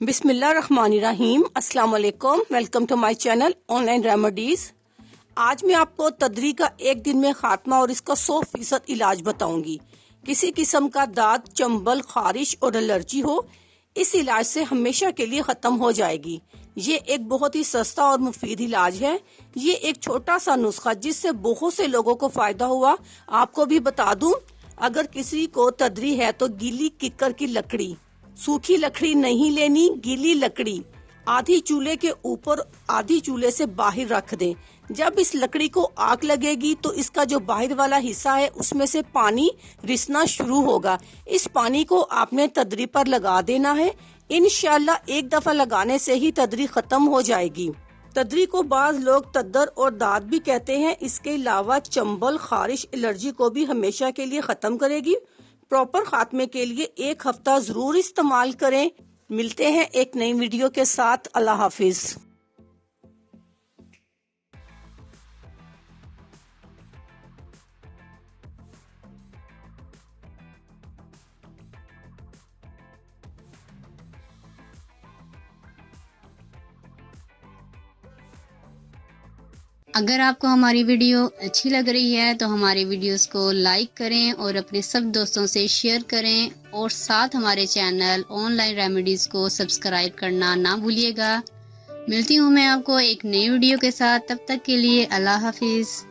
بسم اللہ الرحمن الرحیم۔ السلام علیکم، welcome to my channel online remedies. آج میں آپ کو تدری کا ایک دن میں خاتمہ اور اس کا 100% علاج بتاؤں گی۔ کسی قسم کا دانت، چمبل، خارش اور الرجی ہو، اس علاج سے ہمیشہ کے لیے ختم ہو جائے گی۔ یہ ایک بہت ہی سستا اور مفید علاج ہے۔ یہ ایک چھوٹا سا نسخہ جس سے بہت سے لوگوں کو فائدہ ہوا، آپ کو بھی بتا دوں۔ اگر کسی کو تدری ہے تو گیلی ککر کی لکڑی، سوکھی لکڑی نہیں لینی، گیلی لکڑی آدھی چولہے کے اوپر آدھی چولہے سے باہر رکھ دیں۔ جب اس لکڑی کو آگ لگے گی تو اس کا جو باہر والا حصہ ہے اس میں سے پانی رسنا شروع ہوگا۔ اس پانی کو آپ نے تدری پر لگا دینا ہے۔ انشاءاللہ ایک دفعہ لگانے سے ہی تدری ختم ہو جائے گی۔ تدری کو بعض لوگ تدر اور داد بھی کہتے ہیں۔ اس کے علاوہ چمبل، خارش، الرجی کو بھی ہمیشہ کے لیے ختم کرے گی۔ پراپر خاتمے کے لیے ایک ہفتہ ضرور استعمال کریں۔ ملتے ہیں ایک نئی ویڈیو کے ساتھ۔ اللہ حافظ۔ اگر آپ کو ہماری ویڈیو اچھی لگ رہی ہے تو ہماری ویڈیوز کو لائک کریں اور اپنے سب دوستوں سے شیئر کریں، اور ساتھ ہمارے چینل آن لائن ریمیڈیز کو سبسکرائب کرنا نہ بھولیے گا۔ ملتی ہوں میں آپ کو ایک نئی ویڈیو کے ساتھ، تب تک کے لیے اللہ حافظ۔